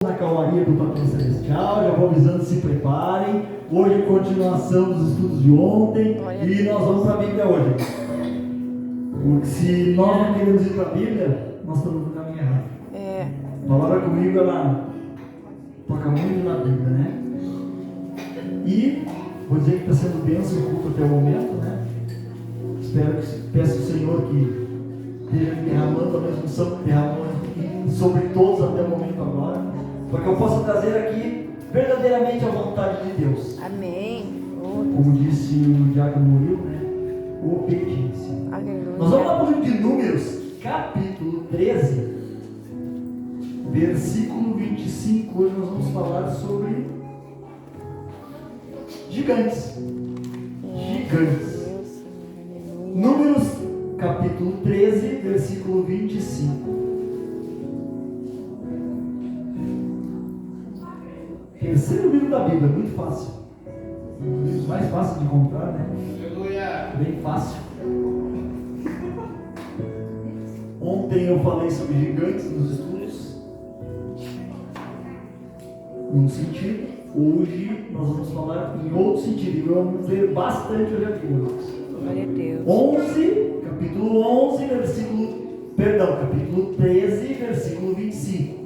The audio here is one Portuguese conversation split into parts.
Na calmaria do Patrão Celestial, já vou avisando, se preparem. Hoje, continuação dos estudos de ontem. E nós vamos para a Bíblia hoje. Porque se nós não queremos ir para a Bíblia, nós estamos no caminho errado. A palavra comigo, ela toca muito na Bíblia, né? E vou dizer que está sendo bênção o culto até o momento, né? Peço ao Senhor que esteja derramando a mesma unção que derramou sobre todos até o momento agora, para que eu possa trazer aqui verdadeiramente a vontade de Deus. Amém. Como disse o Diácono Murilo, né? Obediência. Aleluia. Nós vamos lá para o livro de Números, capítulo 13, versículo 25. Hoje nós vamos falar sobre gigantes. Gigantes. Números, capítulo 13, versículo 25. Terceiro livro da Bíblia, muito fácil. Um dos livros mais fáceis de encontrar, né? Aleluia. Bem fácil. Ontem eu falei sobre gigantes nos estudos, num sentido. Hoje nós vamos falar em outro sentido. E vamos ver bastante hoje aqui, irmãos. Glória a Deus. Capítulo 13, versículo 25.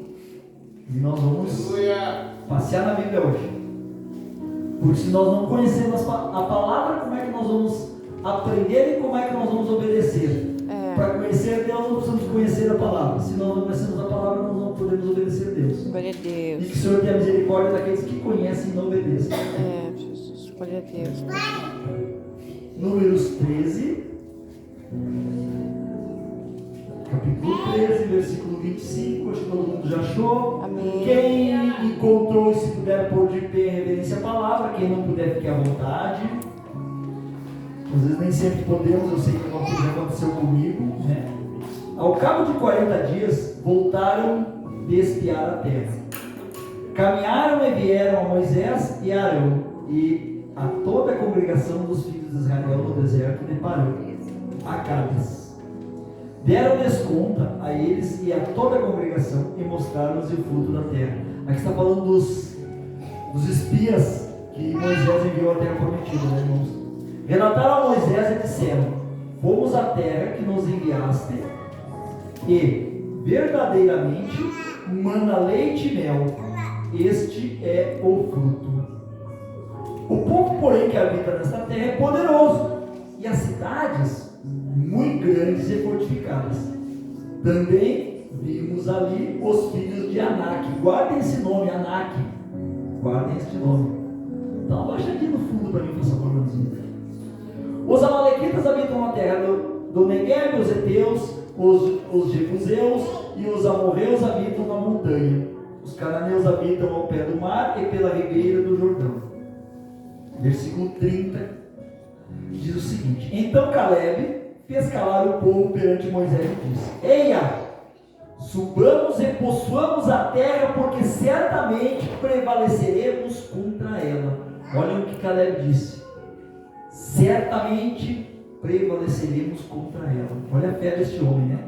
E nós vamos passear na Bíblia hoje. Porque se nós não conhecemos a palavra, como é que nós vamos aprender e como é que nós vamos obedecer? Para conhecer Deus, nós precisamos conhecer a palavra. Se nós não conhecemos a palavra, nós não podemos obedecer a Deus. Glória a E Deus. que o Senhor tenha misericórdia daqueles que conhecem e não obedecem. Jesus. Glória a Deus. Números 13, capítulo 13, versículo 25. Acho que todo mundo já achou. Amém. Quem encontrou e se puder pôr de pé em reverência à palavra, quem não puder, fique à vontade. Às vezes nem sempre podemos, eu sei que já aconteceu comigo, né? Ao cabo de 40 dias, voltaram de espiar a terra. Caminharam e vieram a Moisés e a Arão e a toda a congregação dos filhos de Israel no deserto de Parã, a Cádiz. Deram-lhes conta a eles e a toda a congregação e mostraram-lhes o fruto da terra. Aqui está falando dos espias que Moisés enviou à terra prometida, né, irmãos? Relataram a Moisés e disseram: fomos à terra que nos enviaste e verdadeiramente mana leite e mel. Este é o fruto. O povo, porém, que habita nesta terra é poderoso, e as cidades muito grandes e fortificadas. Também vimos ali os filhos de Anak. Guardem esse nome, Anak. Guardem este nome. Então, abaixa aqui no fundo para mim, por favor, Luzinho. Os amalequitas habitam na terra do Negueb, os heteus, os jebuseus e os amorreus habitam na montanha. Os cananeus habitam ao pé do mar e pela ribeira do Jordão. Versículo 30 diz o seguinte: então Caleb fez calar o povo perante Moisés e disse: eia, subamos e possuamos a terra, porque certamente prevaleceremos contra ela. Olha o que Caleb disse: certamente prevaleceremos contra ela. Olha a fé deste homem, né?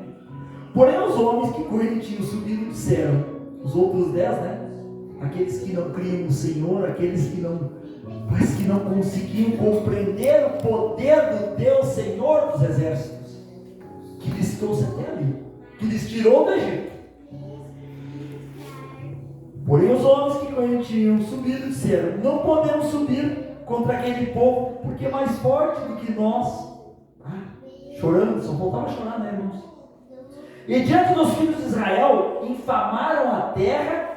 Porém os homens que com ele tinham subido disseram, os outros 10, né? Aqueles que não criam no Senhor, aqueles que não conseguiam compreender o poder do Deus Senhor dos exércitos, que lhes trouxe até ali, que lhes tirou do Egito. Porém os homens que com ele tinham subido disseram: não podemos subir contra aquele povo, porque é mais forte do que nós. Chorando, só faltava chorar, né, irmãos? E diante dos filhos de Israel, infamaram a terra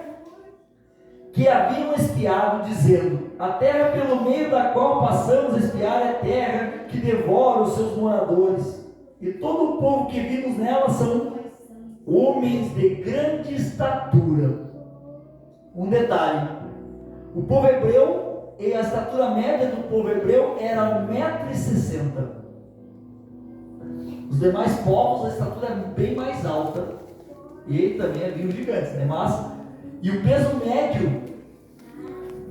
que haviam espiado, dizendo: a terra pelo meio da qual passamos a espiar é terra que devora os seus moradores, e todo o povo que vimos nela são homens de grande estatura. Um detalhe: o povo hebreu, e a estatura média do povo hebreu era 1,60 m. Os demais povos, a estatura é bem mais alta, e também haviam gigantes, né? E o peso médio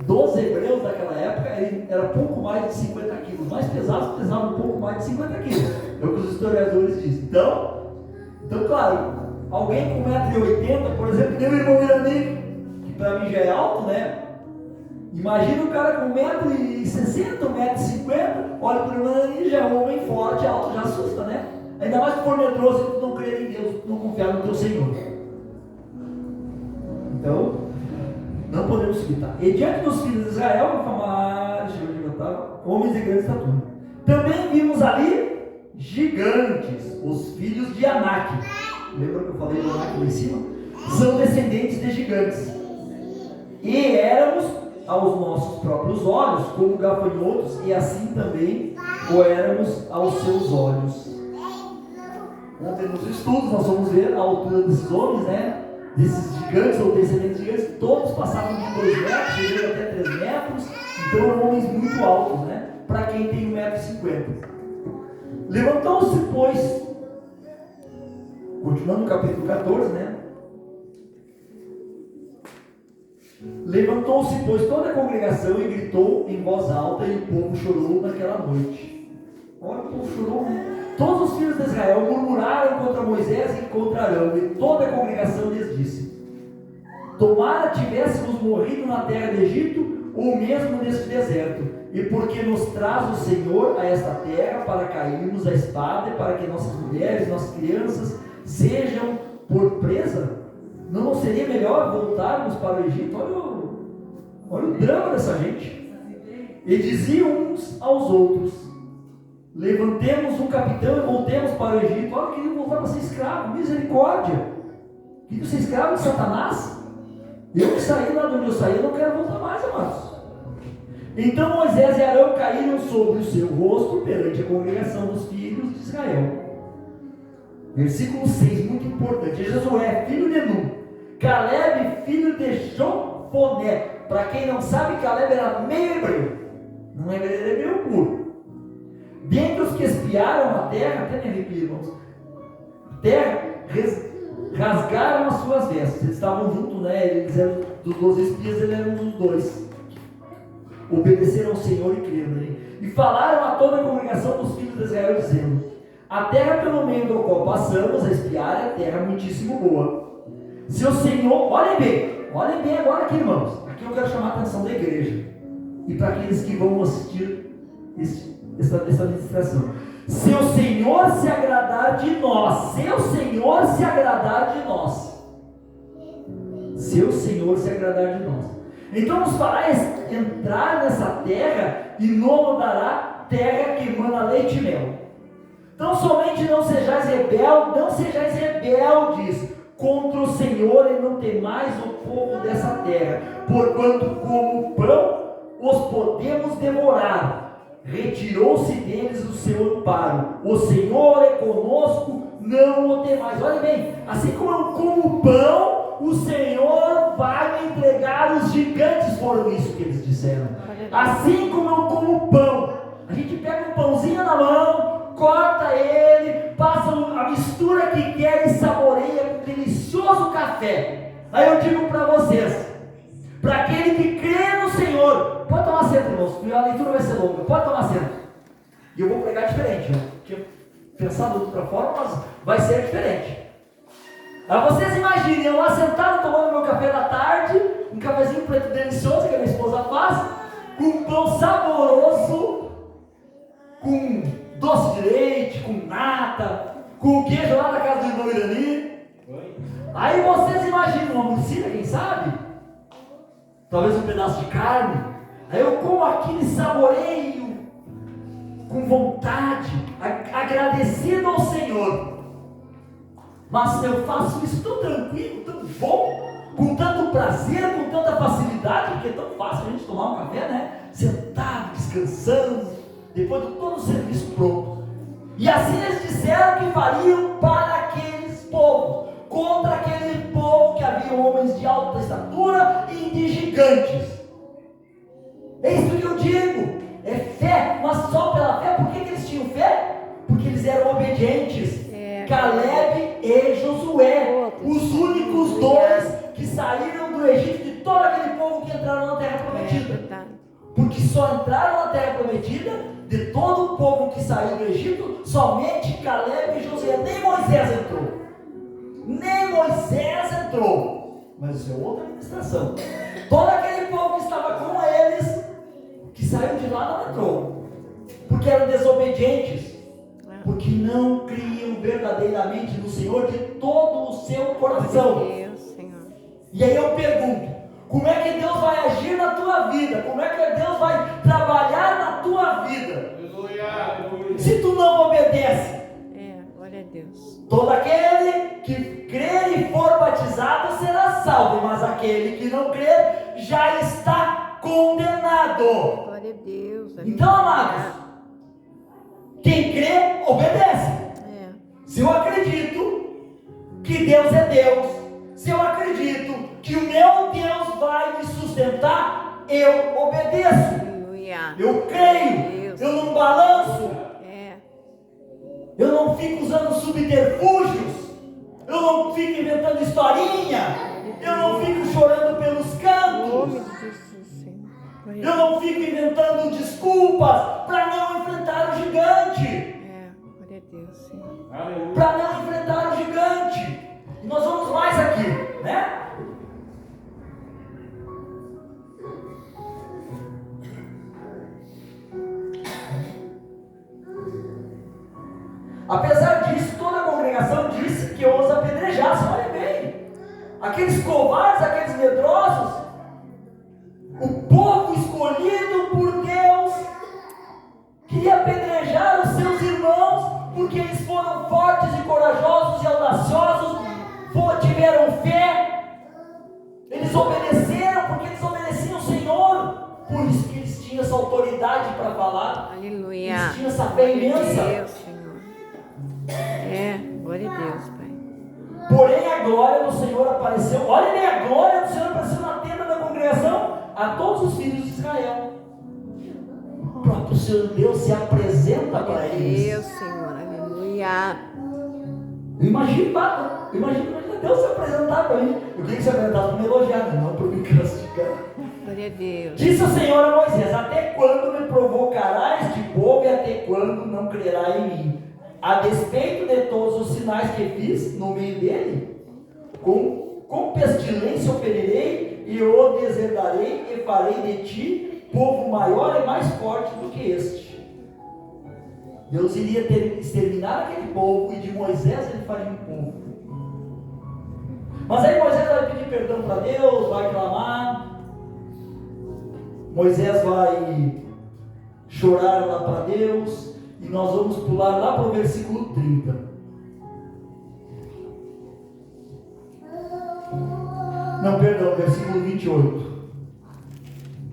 dos hebreus daquela época era pouco mais de 50 quilos. Os mais pesados pesavam um pouco mais de 50 quilos. É o que os historiadores dizem. Então claro, alguém com 1,80 m, por exemplo, tem o irmão Irani, que para mim já é alto, né? Imagina o cara com 1,60m, 1,50m, olha para o irmão ali, já é um homem forte, alto, já assusta, né? Ainda mais que for medroso e tu não crer em Deus, tu não confiar no teu Senhor. Então, não podemos subir. E diante dos filhos de Israel, homens de grande estatura. Também vimos ali gigantes, os filhos de Anak. Lembra que eu falei do Anak lá em cima? São descendentes de gigantes. E éramos aos nossos próprios olhos como gafanhotos, e assim também o éramos aos seus olhos. Ontem nos estudos nós vamos ver a altura desses homens, né? Desses gigantes ou descendentes de gigantes, todos passavam de 2 metros, chegando até 3 metros, então eram homens muito altos, né? Para quem tem 1,50m. Levantou-se, pois, continuando no capítulo 14, né? Levantou-se, pois, toda a congregação e gritou em voz alta, e o povo chorou naquela noite. Olha, o povo chorou, né? Todos os filhos de Israel murmuraram contra Moisés e contra Arão, e toda a congregação lhes disse: tomara tivéssemos morrido na terra do Egito, ou mesmo neste deserto, e porque nos traz o Senhor a esta terra para cairmos à espada, e para que nossas mulheres, nossas crianças sejam por presa? Não seria melhor voltarmos para o Egito? Olha o drama dessa gente. E diziam uns aos outros: levantemos um capitão e voltemos para o Egito. Olha, queriam voltar para ser escravo, misericórdia. Queriam ser escravo de Satanás. Eu que saí lá de onde eu saí, eu não quero voltar mais, amados. Então Moisés e Arão caíram sobre o seu rosto perante a congregação dos filhos de Israel. Versículo 6, muito importante. Josué, filho de Nun, Caleb, filho de Jofoné. Para quem não sabe, Caleb era meio hebreu. Não era hebreu puro. Dentre os que espiaram a terra, até me arrepio, irmãos, terra, rasgaram as suas vestes. Eles estavam juntos, né? Eles eram dos 12 espias, eles eram dos 2. Obedeceram ao Senhor e creram nele. E falaram a toda a congregação dos filhos de Israel, dizendo: a terra pelo meio do qual passamos a espiar é terra muitíssimo boa. Se o Senhor, olhem bem agora aqui, irmãos. Aqui eu quero chamar a atenção da igreja e para aqueles que vão assistir essa ministração. Se o Senhor se agradar de nós, se o Senhor se agradar de nós, se o Senhor se agradar de nós, então nos fará entrar nessa terra e nos dará terra que emana leite e mel. Então somente não sejais rebeldes contra o Senhor e não temais o povo dessa terra, porquanto como pão os podemos devorar. Retirou-se deles o seu amparo. O Senhor é conosco, não o temais. Olha bem, assim como eu como pão, o Senhor vai me entregar os gigantes. Foram isso que eles disseram. Assim como eu como pão, a gente pega um pãozinho na mão, corta ele, passa a mistura que quer e saboreia com delicioso café. Aí eu digo para vocês, para aquele que crê no Senhor, pode tomar assento, irmãos, porque a leitura vai ser longa, pode tomar assento. E eu vou pregar diferente, eu tinha pensado de outra forma, mas vai ser diferente. Aí vocês imaginem, eu lá sentado tomando meu café da tarde, um cafezinho preto delicioso que a minha esposa faz, com um pão saboroso, com doce de leite, com nata, com queijo lá na casa do irmão Irani. Aí vocês imaginam uma murcilha, quem sabe? Talvez um pedaço de carne. Aí eu como aquele saboreio com vontade, agradecido ao Senhor. Mas eu faço isso tão tranquilo, tão bom, com tanto prazer, com tanta facilidade, porque é tão fácil a gente tomar um café, né? Sentado, descansando, depois de todo o serviço pronto. E assim eles disseram que fariam para aqueles povos, contra aquele povo que havia homens de alta estatura e de gigantes. É isso que eu digo, é fé, mas só pela fé. Por que eles tinham fé? Porque eles eram obedientes. Caleb e Josué, os únicos dois que saíram do Egito, de todo aquele povo que entraram na terra prometida. Porque só entraram na terra prometida, de todo o povo que saiu do Egito, somente Caleb e Josué. Nem Moisés entrou. Nem Moisés entrou. mas isso é outra administração. Todo aquele povo que estava com eles, que saiu de lá, não entrou, porque eram desobedientes, porque não criam verdadeiramente no Senhor de todo o seu coração. Deus, Senhor. E aí eu pergunto, como é que Deus vai agir na tua vida? Como é que Deus vai trabalhar na tua vida? Se tu não obedece? Glória a Deus. Todo aquele que crer e for batizado será salvo, mas aquele que não crer já está condenado. Glória a Deus. Então, amados, quem crê, obedece. Se eu acredito que Deus é Deus, se eu acredito que o meu Deus vai me sustentar, eu obedeço. Aleluia. Eu creio, eu não balanço, eu não fico usando subterfúgios, eu não fico inventando historinha, eu não fico chorando pelos cantos, eu não fico inventando desculpas para não enfrentar o gigante. Glória a Deus, Senhor. Para não enfrentar o gigante. E nós vamos mais aqui, né? Apesar disso, toda a congregação disse que eu os apedrejasse. Olha bem, aqueles covardes, aqueles medrosos, o povo escolhido por Deus queria apedrejar os seus irmãos, porque eles foram fortes e corajosos e audaciosos, tiveram fé, eles obedeceram, porque eles obedeciam o Senhor, por isso que eles tinham essa autoridade para falar. Aleluia. Eles tinham essa fé imensa. Glória a Deus, Senhor. Glória a Deus, Pai. Porém a glória do Senhor apareceu, olha bem, a glória do Senhor apareceu na tenda da congregação a todos os filhos de Israel. O próprio Senhor Deus se apresenta para eles. Deus, Senhor, aleluia. Imagina Deus se apresentar para mim. Eu queria que se apresentasse para me elogiar, não para me classificar. Glória a Deus. Disse o Senhor a Moisés: até quando me provocará este povo e até quando não crerá em mim? A despeito de todos os sinais que fiz no meio dele, com pestilência o ferirei e o deserdarei e farei de ti povo maior e mais forte do que este. Deus iria exterminar aquele povo e de Moisés ele faria um povo. Mas aí Moisés vai pedir perdão para Deus, vai clamar. Moisés vai chorar lá para Deus. E nós vamos pular lá para o versículo 30. Não, perdão, versículo 28.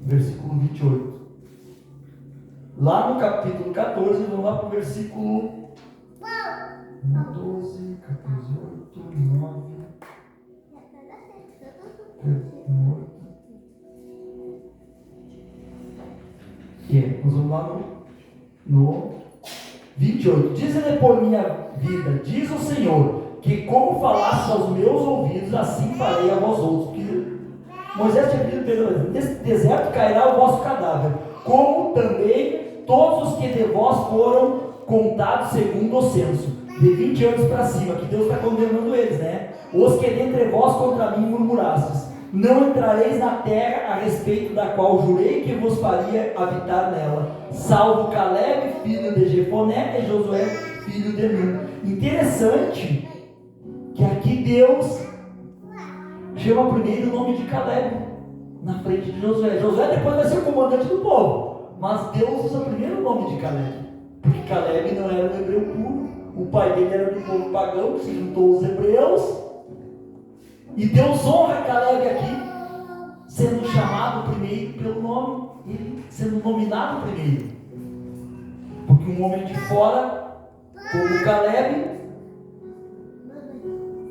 Versículo 28. Lá no capítulo 14, vamos lá para o versículo 12, 14, 8, 9. Nós vamos lá no 28. Diz-lhe por minha vida, diz o Senhor, que como falaste aos meus ouvidos, assim farei a vós outros. Porque Moisés tinha pedido perdão, nesse deserto cairá o vosso cadáver, como também todos os que de vós foram contados segundo o censo, de 20 anos para cima, que Deus está condenando eles, né? Os que dentre vós contra mim murmurastes, não entrareis na terra a respeito da qual jurei que vos faria habitar nela, salvo Caleb, filho de Jefoné, e Josué, filho de Nun. Interessante que aqui Deus chama primeiro o nome de Caleb na frente de Josué. Josué depois vai ser o comandante do povo, mas Deus usa primeiro o nome de Caleb, porque Caleb não era um hebreu puro, o pai dele era do povo pagão que se juntou aos hebreus. E Deus honra Caleb aqui, sendo chamado primeiro pelo nome, ele sendo nominado primeiro. Porque um homem de fora, como Caleb,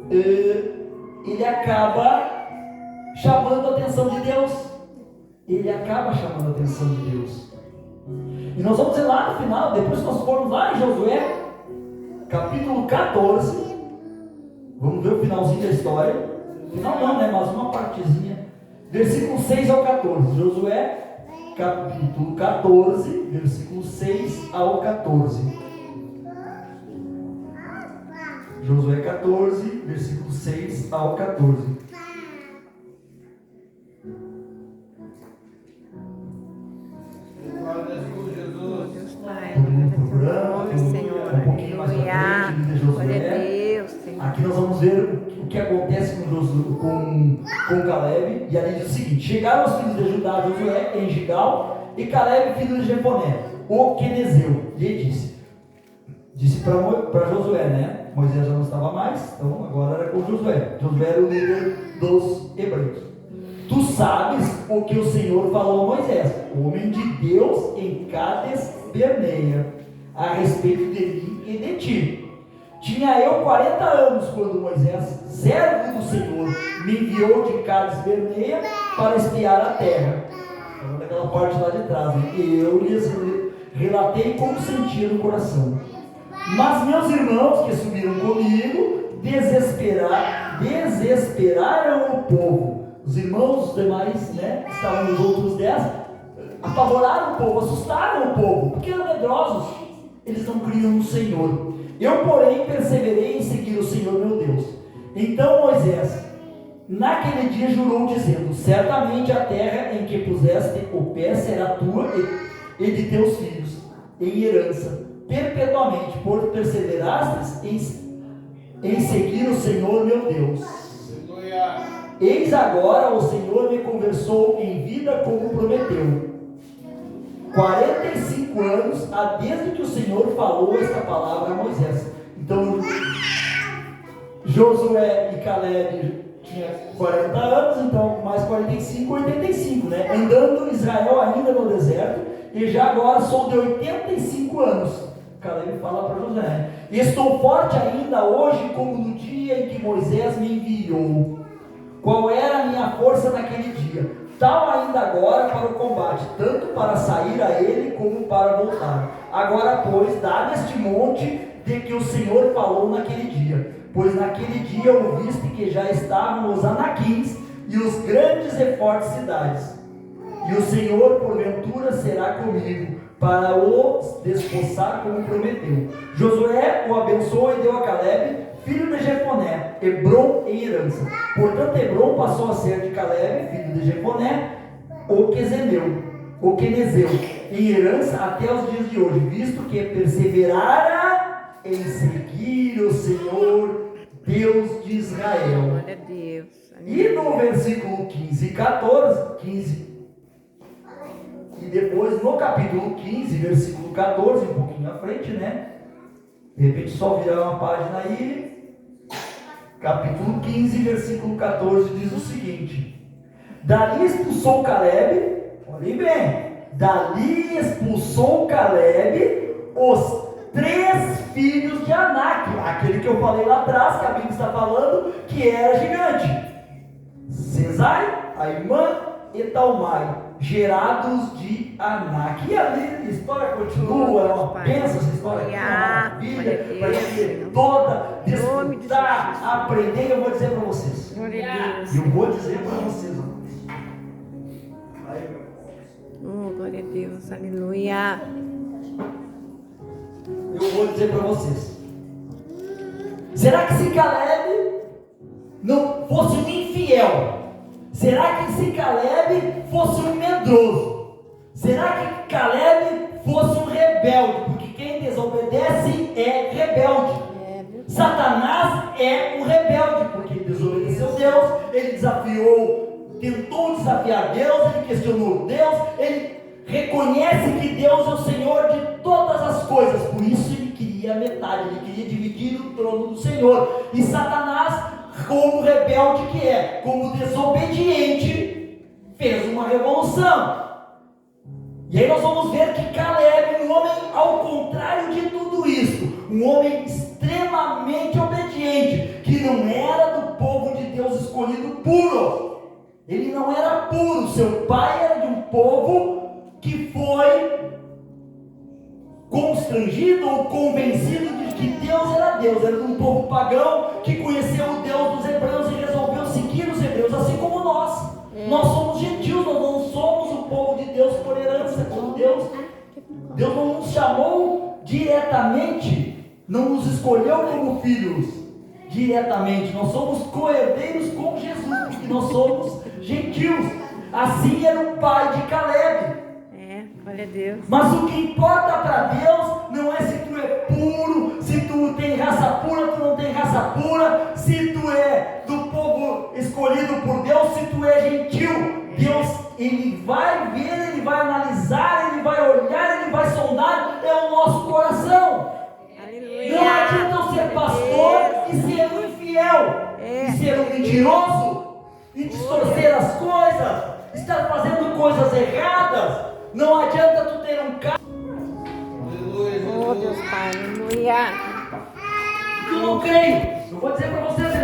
ele acaba chamando a atenção de Deus. Ele acaba chamando a atenção de Deus. E nós vamos ver lá no final, depois que nós formos lá em Josué, capítulo 14, vamos ver o finalzinho da história. Final não, né? Mas uma partezinha. Versículo 6 ao 14. Josué, capítulo 14, versículo 6 ao 14. Josué 14, versículo 6 ao 14. com Caleb, e ali diz o seguinte: chegaram os filhos de Judá, Josué, em Gigal, e Caleb, filho de Jefoné, o quenezeu, lhe disse para Josué, né? Moisés já não estava mais, então agora era com Josué. Josué era o líder dos hebreus. Tu sabes o que o Senhor falou a Moisés, homem de Deus, em Cades Berneia, a respeito de mim e de ti. Tinha eu 40 anos quando Moisés, servo do Senhor, me enviou de Cades Berneia para espiar a terra. Então, daquela parte lá de trás, né? E eu lhes relatei como sentia no coração. Mas meus irmãos que subiram comigo desesperaram o povo. Os irmãos os demais, né, que estavam nos outros 10, apavoraram o povo, assustaram o povo, porque eram medrosos, eles não criam no Senhor. Eu, porém, perseverei em seguir o Senhor meu Deus. Então Moisés, naquele dia, jurou, dizendo: certamente a terra em que puseste o pé será tua e de teus filhos, em herança, perpetuamente, por perseverastes em seguir o Senhor meu Deus. Eis agora o Senhor me conversou em vida como prometeu. 45 anos há desde que o Senhor falou esta palavra a Moisés. Então Josué e Caleb tinham 40 anos, então mais 45, 85, né? Andando Israel ainda no deserto, e já agora sou de 85 anos. Caleb fala para Josué: estou forte ainda hoje como no dia em que Moisés me enviou. Qual era a minha força naquele dia? Tal ainda agora para o combate, tanto para sair a ele como para voltar. Agora, pois, dá neste monte de que o Senhor falou naquele dia. Pois naquele dia ouviste que já estavam os anaquins e os grandes e fortes cidades. E o Senhor, porventura, será comigo, para o despossar como prometeu. Josué o abençoou e deu a Caleb, filho de Jefoné, Hebrom em herança. Portanto, Hebrom passou a ser de Caleb, filho de Jefoné, o quenezeu, em herança até os dias de hoje, visto que perseverara em seguir o Senhor, Deus de Israel. Glória a Deus. E no versículo 15 e 14, 15, e depois no capítulo 15, versículo 14, um pouquinho à frente, né? De repente só virar uma página aí. Capítulo 15, versículo 14 diz o seguinte: dali expulsou Caleb, olhem bem, dali expulsou Caleb os 3 filhos de Anak, aquele que eu falei lá atrás, que a Bíblia está falando, que era gigante, Cesai, Aimã e Talmai, gerados de Anak. E ali a história continua, é uma bênção essa história, é uma maravilha, vai ser toda, desfrutar, aprender. Eu vou dizer para vocês, Glória a Deus. eu vou dizer para vocês, Glória a Deus, aleluia. eu vou dizer para vocês, será que se Caleb não fosse um infiel, será que se Caleb fosse um medroso, será que Caleb fosse um rebelde? Porque quem desobedece é rebelde. Satanás é um rebelde, porque ele desobedeceu Deus, ele tentou desafiar Deus, ele questionou Deus, ele reconhece que Deus é o Senhor de todas as coisas, por isso ele queria metade, ele queria dividir o trono do Senhor. E Satanás, como rebelde que é, como desobediente, fez uma revolução. E aí nós vamos ver que Caleb, um homem ao contrário de tudo isso, um homem extremamente obediente, que não era do povo de Deus escolhido puro, ele não era puro, seu pai era de um povo que foi constrangido ou convencido de que Deus, era de um povo pagão que conheceu o Deus dos hebreus e resolveu seguir os hebreus, assim como nós. Nós somos gentios, nós não somos o povo de Deus por herança, como Deus não nos chamou diretamente, não nos escolheu como filhos diretamente, nós somos co-herdeiros com Jesus, porque nós somos gentios. Assim era o pai de Caleb. Glória a Deus. Mas o que importa para Deus não é se tu é puro, se tu tem raça pura, tu não tem raça pura, se tu é do povo Ele vai ver, ele vai analisar, ele vai olhar, ele vai sondar, é o nosso coração. Aleluia. Não adianta eu ser pastor e ser um infiel, e ser um mentiroso, e distorcer as coisas, estar fazendo coisas erradas. Não adianta tu ter um carro. Oh, Deus Pai, aleluia. Eu não creio. Eu vou dizer para vocês,